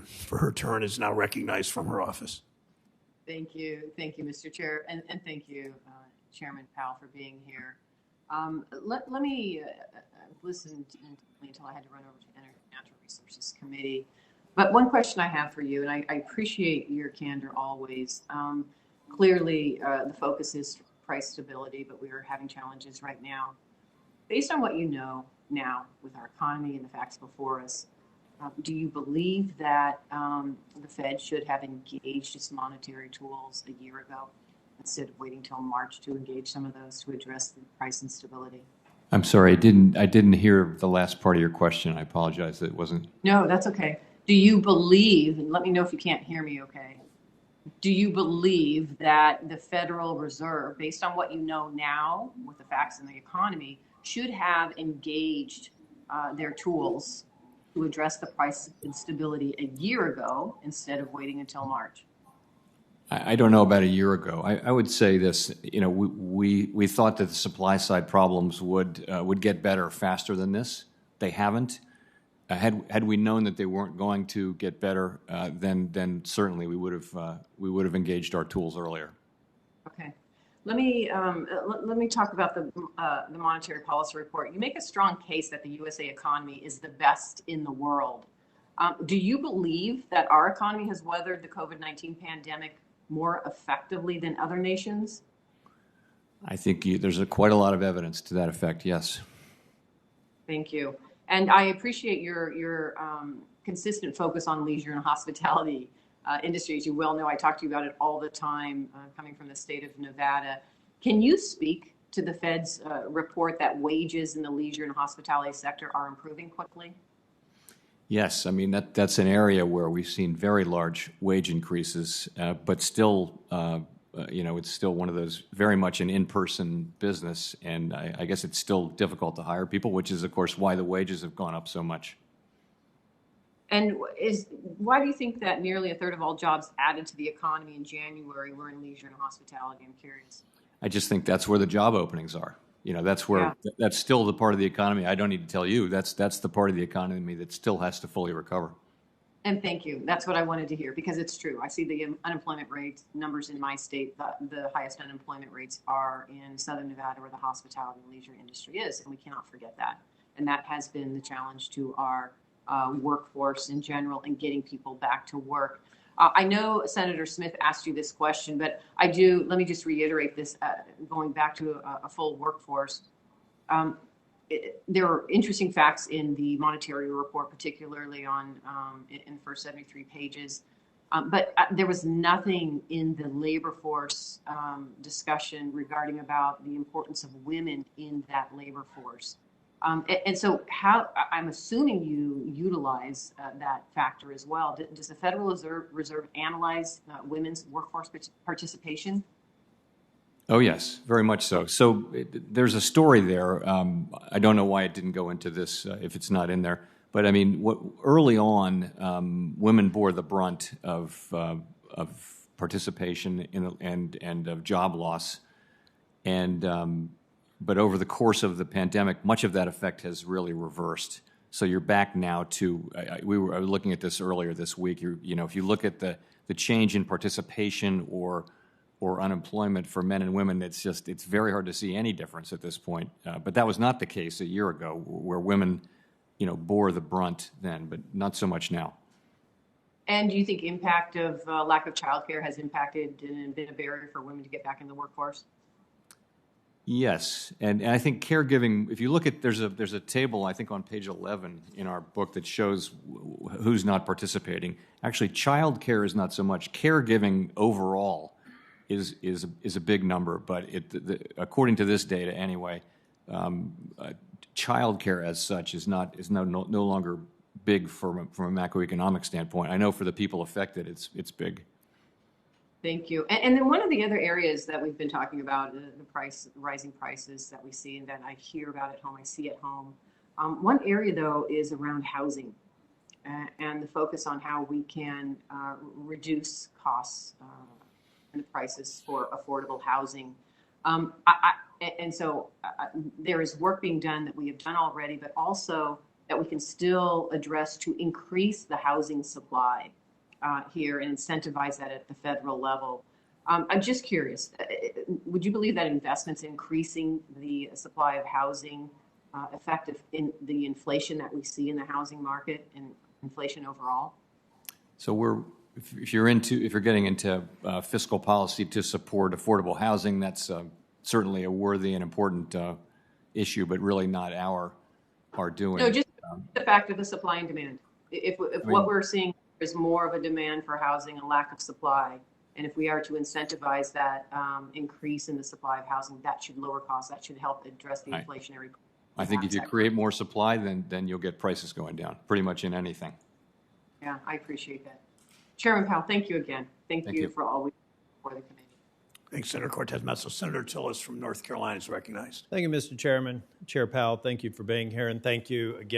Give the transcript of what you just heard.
for her turn is now recognized from her office. Thank you, Mr. Chair, and thank you, Chairman Powell, for being here. Let me listen until I had to run over to the Natural Resources Committee. But one question I have for you, and I appreciate your candor always. Clearly, the focus is price stability, but we are having challenges right now. Based on what you know now with our economy and the facts before us, do you believe that the Fed should have engaged its monetary tools a year ago instead of waiting till March to engage some of those to address the price instability? I'm sorry, I didn't hear the last part of your question. I apologize. It wasn't. No, that's okay. Do you believe, and let me know if you can't hear me okay, do you believe that the Federal Reserve, based on what you know now with the facts in the economy, should have engaged their tools to address the price instability a year ago instead of waiting until March? I don't know about a year ago. I would say this. We thought that the supply side problems would get better faster than this. They haven't. Had we known that they weren't going to get better, then certainly we would have engaged our tools earlier. Okay. Let me talk about the monetary policy report. You make a strong case that the USA economy is the best in the world. Do you believe that our economy has weathered the COVID-19 pandemic more effectively than other nations? I think there's quite a lot of evidence to that effect. Yes. Thank you. And I appreciate your consistent focus on leisure and hospitality industry. As you well know, I talk to you about it all the time, coming from the state of Nevada. Can you speak to the Fed's report that wages in the leisure and hospitality sector are improving quickly? Yes, I mean that's an area where we've seen very large wage increases, but still, it's still one of those very much an in-person business, and I guess it's still difficult to hire people, which is, of course, why the wages have gone up so much. And why do you think that nearly a third of all jobs added to the economy in January were in leisure and hospitality? I'm curious. I just think that's where the job openings are. That's where that's still the part of the economy. I don't need to tell you. That's the part of the economy that still has to fully recover. And thank you. That's what I wanted to hear, because it's true. I see the unemployment rate numbers in my state. The highest unemployment rates are in Southern Nevada, where the hospitality and leisure industry is, and we cannot forget that. And that has been the challenge to our workforce in general and getting people back to work. I know Senator Smith asked you this question, but let me just reiterate this, going back to a full workforce. There are interesting facts in the monetary report, particularly in the first 73 pages. But there was nothing in the labor force discussion regarding about the importance of women in that labor force. And so I'm assuming you utilize that factor as well. Does the Federal Reserve analyze women's workforce participation? Oh, yes, very much so. So there's a story there. I don't know why it didn't go into this if it's not in there. But I mean, early on, women bore the brunt of participation and of job loss. But over the course of the pandemic, much of that effect has really reversed. So you're back now to, I was looking at this earlier this week. If you look at the change in participation or unemployment for men and women, it's very hard to see any difference at this point. But that was not the case a year ago, where women, bore the brunt then, but not so much now. And do you think impact of lack of childcare has impacted and been a barrier for women to get back in the workforce? Yes, and I think caregiving. If you look at there's a table, I think on page 11 in our book, that shows who's not participating. Actually, child care is not so much. Caregiving overall is a big number, but according to this data anyway, child care as such is no longer big from a macroeconomic standpoint. I know for the people affected, it's big. Thank you. And then one of the other areas that we've been talking about, the rising prices that we see and that I hear about at home, I see at home. One area, though, is around housing and the focus on how we can reduce costs and the prices for affordable housing. So there is work being done that we have done already, but also that we can still address to increase the housing supply here and incentivize that at the federal level. I'm just curious, would you believe that investments increasing the supply of housing effective in the inflation that we see in the housing market and inflation overall? So if you're getting into fiscal policy to support affordable housing, that's certainly a worthy and important issue, but really not our doing. No, just the fact of the supply and demand. If what we're seeing is more of a demand for housing, a lack of supply, and if we are to incentivize that increase in the supply of housing, that should lower costs. That should help address the inflationary. I think if you create more supply, then you'll get prices going down pretty much in anything. Yeah, I appreciate that. Chairman Powell, thank you again. Thank you for all we do for the committee. Thanks, Senator Cortez Masto. Senator Tillis from North Carolina is recognized. Thank you, Mr. Chairman. Chair Powell, thank you for being here, and thank you again.